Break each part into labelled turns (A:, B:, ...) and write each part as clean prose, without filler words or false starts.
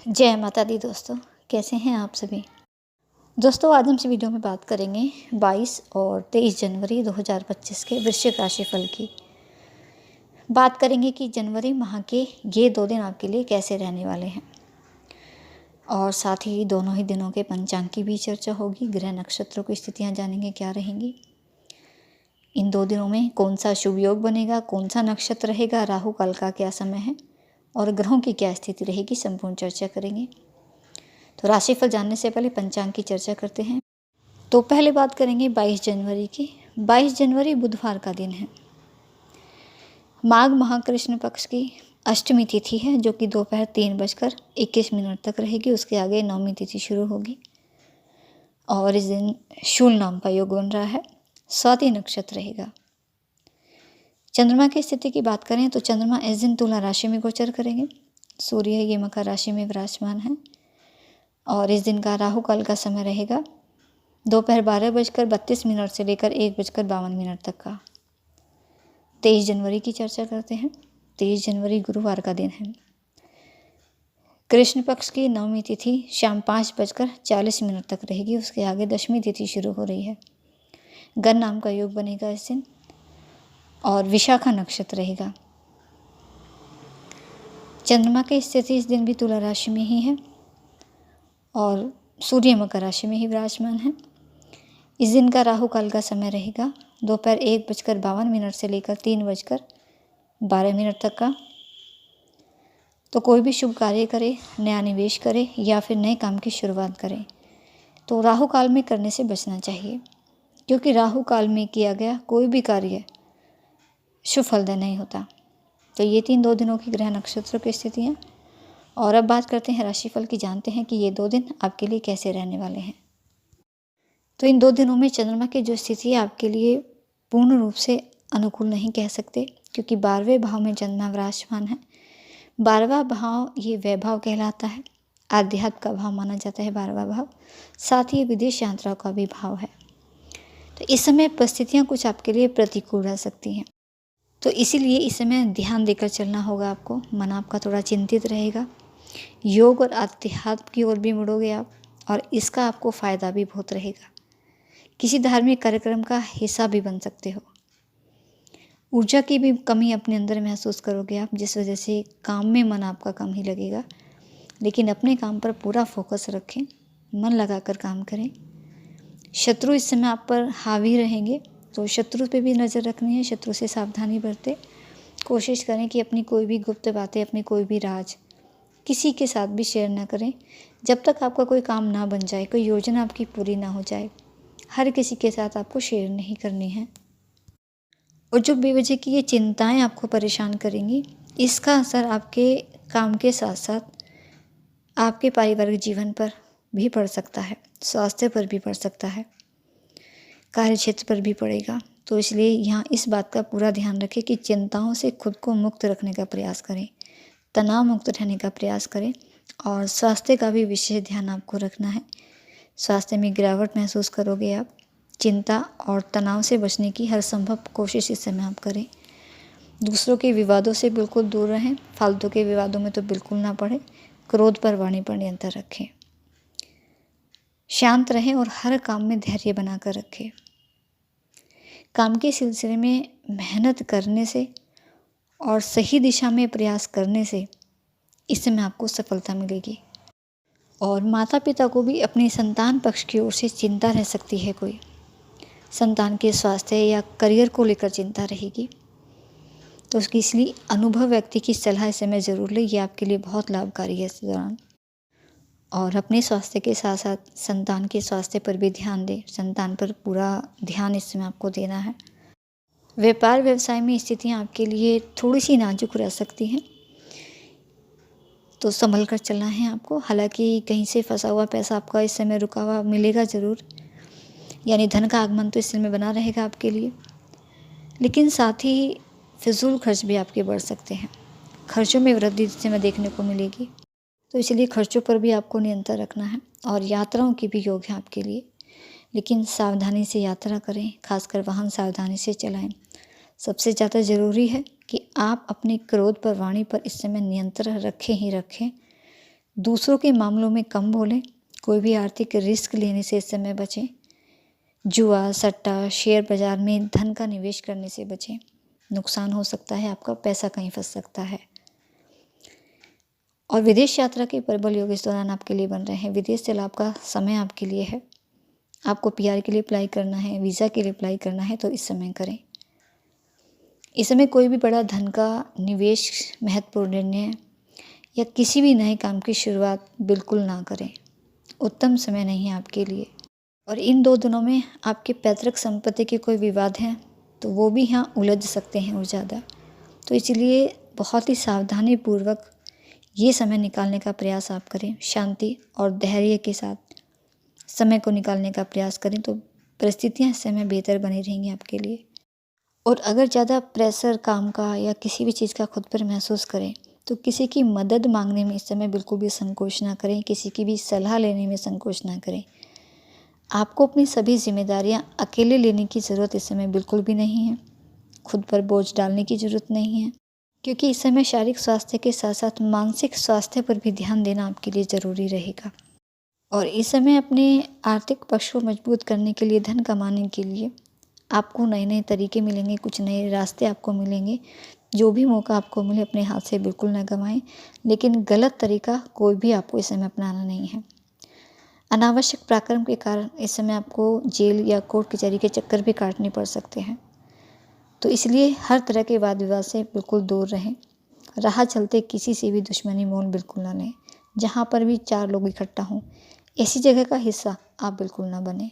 A: जय माता दी दोस्तों, कैसे हैं आप सभी। दोस्तों, आज हम इस वीडियो में बात करेंगे 22 और 23 जनवरी 2025 के वृश्चिक राशिफल की। बात करेंगे कि जनवरी माह के ये 2 दिन आपके लिए कैसे रहने वाले हैं, और साथ ही दोनों ही दिनों के पंचांग की भी चर्चा होगी। ग्रह नक्षत्रों की स्थितियाँ जानेंगे क्या रहेंगी, इन 2 दिनों में कौन सा शुभ योग बनेगा, कौन सा नक्षत्र रहेगा, राहु काल का क्या समय है और ग्रहों की क्या स्थिति रहेगी, संपूर्ण चर्चा करेंगे। तो राशिफल जानने से पहले पंचांग की चर्चा करते हैं। तो पहले बात करेंगे 22 जनवरी की। 22 जनवरी बुधवार का दिन है। माघ माह कृष्ण पक्ष की अष्टमी तिथि है, जो कि दोपहर 3:21 तक रहेगी। उसके आगे नवमी तिथि शुरू होगी और इस दिन शूल नाम का योग बन रहा है। स्वाति नक्षत्र रहेगा। चंद्रमा की स्थिति की बात करें तो चंद्रमा इस दिन तुला राशि में गोचर करेंगे। सूर्य ये मकर राशि में विराजमान है और इस दिन का राहु काल का समय रहेगा दोपहर 12:32 से लेकर 1:52 तक का। 23 जनवरी की चर्चा करते हैं। 23 जनवरी गुरुवार का दिन है। कृष्ण पक्ष की नवमी तिथि शाम 5:40 तक रहेगी। उसके आगे दशमी तिथि शुरू हो रही है। गण नाम का योग बनेगा इस दिन और विशाखा नक्षत्र रहेगा। चंद्रमा की स्थिति इस दिन भी तुला राशि में ही है और सूर्य मकर राशि में ही विराजमान है। इस दिन का राहु काल का समय रहेगा दोपहर 1:52 से लेकर 3:12 तक का। तो कोई भी शुभ कार्य करे, नया निवेश करे या फिर नए काम की शुरुआत करें तो राहु काल में करने से बचना चाहिए, क्योंकि राहु काल में किया गया कोई भी कार्य शुभ फलदायी नहीं होता। तो ये 2 दिनों की ग्रह नक्षत्रों की स्थितियाँ। और अब बात करते हैं राशिफल की। जानते हैं कि ये 2 दिन आपके लिए कैसे रहने वाले हैं। तो इन 2 दिनों में चंद्रमा की जो स्थिति है आपके लिए पूर्ण रूप से अनुकूल नहीं कह सकते, क्योंकि 12वें भाव में चंद्रमा विराजमान है। 12वां भाव ये वैभव कहलाता है। आध्यात्म का भाव माना जाता है 12वां भाव। साथ ही विदेश यात्राओं का भी भाव है। तो इस समय परिस्थितियाँ कुछ आपके लिए प्रतिकूल रह सकती हैं, तो इसीलिए इस समय ध्यान देकर चलना होगा आपको। मन आपका थोड़ा चिंतित रहेगा। योग और अध्यात्म की ओर भी मुड़ोगे आप, और इसका आपको फ़ायदा भी बहुत रहेगा। किसी धार्मिक कार्यक्रम का हिस्सा भी बन सकते हो। ऊर्जा की भी कमी अपने अंदर महसूस करोगे आप, जिस वजह से काम में मन आपका कम ही लगेगा। लेकिन अपने काम पर पूरा फोकस रखें, मन लगाकर काम करें। शत्रु इस समय आप पर हावी रहेंगे, तो शत्रु पे भी नज़र रखनी है। शत्रु से सावधानी बरतें। कोशिश करें कि अपनी कोई भी गुप्त बातें, अपनी कोई भी राज किसी के साथ भी शेयर ना करें, जब तक आपका कोई काम ना बन जाए, कोई योजना आपकी पूरी ना हो जाए। हर किसी के साथ आपको शेयर नहीं करनी है। और जो बेवजह की ये चिंताएं आपको परेशान करेंगी, इसका असर आपके काम के साथ साथ आपके पारिवारिक जीवन पर भी पड़ सकता है, स्वास्थ्य पर भी पड़ सकता है, कार्य क्षेत्र पर भी पड़ेगा। तो इसलिए यहाँ इस बात का पूरा ध्यान रखें कि चिंताओं से खुद को मुक्त रखने का प्रयास करें, तनाव मुक्त रहने का प्रयास करें, और स्वास्थ्य का भी विशेष ध्यान आपको रखना है। स्वास्थ्य में गिरावट महसूस करोगे आप। चिंता और तनाव से बचने की हर संभव कोशिश इस समय आप करें। दूसरों के विवादों से बिल्कुल दूर रहें। फालतू के विवादों में तो बिल्कुल ना पड़े। क्रोध पर वाणी पर नियंत्रण रखें। शांत रहें और हर काम में धैर्य बनाकर रखें। काम के सिलसिले में मेहनत करने से और सही दिशा में प्रयास करने से इस समय आपको सफलता मिलेगी। और माता पिता को भी अपनी संतान पक्ष की ओर से चिंता रह सकती है। कोई संतान के स्वास्थ्य या करियर को लेकर चिंता रहेगी, तो उसकी इसलिए अनुभव व्यक्ति की सलाह इस समय ज़रूर लें। ये आपके लिए बहुत लाभकारी है इस दौरान। और अपने स्वास्थ्य के साथ साथ संतान के स्वास्थ्य पर भी ध्यान दें। संतान पर पूरा ध्यान इस समय आपको देना है। व्यापार व्यवसाय में स्थितियाँ आपके लिए थोड़ी सी नाजुक रह सकती हैं, तो संभल कर चलना है आपको। हालांकि कहीं से फंसा हुआ पैसा आपका इस समय रुका हुआ मिलेगा ज़रूर, यानी धन का आगमन तो इस समय बना रहेगा आपके लिए। लेकिन साथ ही फिजूल खर्च भी आपके बढ़ सकते हैं। खर्चों में वृद्धि इस समय देखने को मिलेगी, तो इसलिए खर्चों पर भी आपको नियंत्रण रखना है। और यात्राओं की भी योग है आपके लिए, लेकिन सावधानी से यात्रा करें। खासकर वाहन सावधानी से चलाएं। सबसे ज़्यादा ज़रूरी है कि आप अपने क्रोध पर, वाणी पर इस समय नियंत्रण रखें ही रखें। दूसरों के मामलों में कम बोलें। कोई भी आर्थिक रिस्क लेने से इस समय बचें। जुआ, सट्टा, शेयर बाज़ार में धन का निवेश करने से बचें। नुकसान हो सकता है, आपका पैसा कहीं फंस सकता है। और विदेश यात्रा के प्रबल योग इस दौरान आपके लिए बन रहे हैं। विदेश से लाभ का समय आपके लिए है। आपको पीआर के लिए अप्लाई करना है, वीज़ा के लिए अप्लाई करना है तो इस समय करें। इस समय कोई भी बड़ा धन का निवेश, महत्वपूर्ण निर्णय या किसी भी नए काम की शुरुआत बिल्कुल ना करें। उत्तम समय नहीं है आपके लिए। और इन 2 दिनों में आपके पैतृक संपत्ति के कोई विवाद हैं तो वो भी यहाँ उलझ सकते हैं और ज़्यादा। तो इसलिए बहुत ही सावधानीपूर्वक ये समय निकालने का प्रयास आप करें। शांति और धैर्य के साथ समय को निकालने का प्रयास करें तो परिस्थितियाँ इस समय बेहतर बनी रहेंगी आपके लिए। और अगर ज़्यादा प्रेशर काम का या किसी भी चीज़ का खुद पर महसूस करें तो किसी की मदद मांगने में इस समय बिल्कुल भी संकोच ना करें। किसी की भी सलाह लेने में संकोच ना करें। आपको अपनी सभी जिम्मेदारियां अकेले लेने की ज़रूरत इस समय बिल्कुल भी नहीं है। खुद पर बोझ डालने की ज़रूरत नहीं है, क्योंकि इस समय शारीरिक स्वास्थ्य के साथ साथ मानसिक स्वास्थ्य पर भी ध्यान देना आपके लिए ज़रूरी रहेगा। और इस समय अपने आर्थिक पक्ष को मजबूत करने के लिए, धन कमाने के लिए आपको नए नए तरीके मिलेंगे, कुछ नए रास्ते आपको मिलेंगे। जो भी मौका आपको मिले अपने हाथ से बिल्कुल ना गंवाएं, लेकिन गलत तरीका कोई भी आपको इस समय अपनाना नहीं है। अनावश्यक पराक्रम के कारण इस समय आपको जेल या कोर्ट कचहरी के चक्कर भी काटने पड़ सकते हैं। तो इसलिए हर तरह के वाद विवाद से बिल्कुल दूर रहें। राह चलते किसी से भी दुश्मनी मोल बिल्कुल ना लें। जहाँ पर भी 4 लोग इकट्ठा हों, ऐसी जगह का हिस्सा आप बिल्कुल ना बने।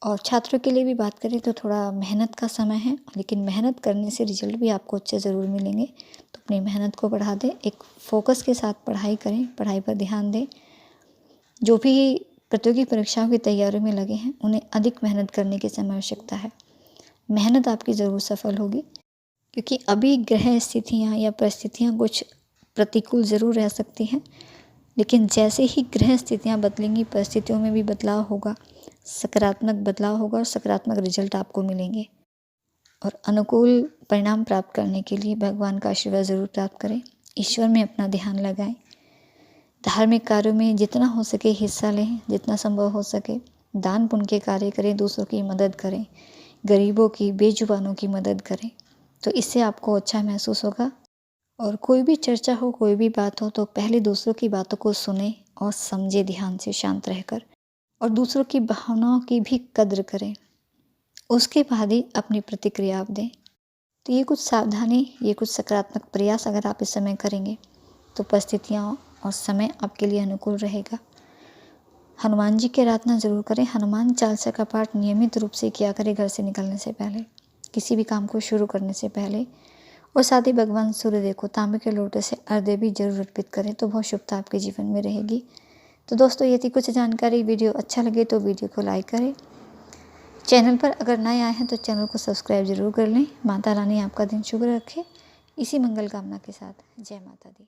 A: और छात्रों के लिए भी बात करें तो थोड़ा मेहनत का समय है, लेकिन मेहनत करने से रिजल्ट भी आपको अच्छे ज़रूर मिलेंगे। तो अपनी मेहनत को बढ़ा दें, एक फोकस के साथ पढ़ाई करें, पढ़ाई पर ध्यान दें। जो भी प्रतियोगी परीक्षाओं की तैयारियों में लगे हैं उन्हें अधिक मेहनत करने की समय आवश्यकता है। मेहनत आपकी ज़रूर सफल होगी, क्योंकि अभी ग्रह स्थितियाँ या परिस्थितियाँ कुछ प्रतिकूल ज़रूर रह सकती हैं, लेकिन जैसे ही ग्रह स्थितियाँ बदलेंगी, परिस्थितियों में भी बदलाव होगा, सकारात्मक बदलाव होगा और सकारात्मक रिजल्ट आपको मिलेंगे। और अनुकूल परिणाम प्राप्त करने के लिए भगवान का आशीर्वाद ज़रूर प्राप्त करें। ईश्वर में अपना ध्यान लगाएं। धार्मिक कार्यों में जितना हो सके हिस्सा लें, जितना संभव हो सके दान पुण्य के कार्य करें, दूसरों की मदद करें, गरीबों की, बेजुबानों की मदद करें। तो इससे आपको अच्छा महसूस होगा। और कोई भी चर्चा हो, कोई भी बात हो तो पहले दूसरों की बातों को सुने और समझे ध्यान से, शांत रहकर, और दूसरों की भावनाओं की भी कद्र करें। उसके बाद ही अपनी प्रतिक्रिया आप दें। तो ये कुछ सावधानी, ये कुछ सकारात्मक प्रयास अगर आप इस समय करेंगे तो परिस्थितियाँ और समय आपके लिए अनुकूल रहेगा। हनुमान जी की आराधना ज़रूर करें। हनुमान चालीसा का पाठ नियमित रूप से किया करें घर से निकलने से पहले, किसी भी काम को शुरू करने से पहले। और साथ ही भगवान सूर्यदेव को तांबे के लोटे से अर्घ्य भी जरूर अर्पित करें, तो बहुत शुभता आपके जीवन में रहेगी। तो दोस्तों, ये थी कुछ जानकारी। वीडियो अच्छा लगे तो वीडियो को लाइक करें। चैनल पर अगर नए आए हैं तो चैनल को सब्सक्राइब जरूर कर लें। माता रानी आपका दिन शुभ रखे। इसी मंगल कामना के साथ जय माता दी।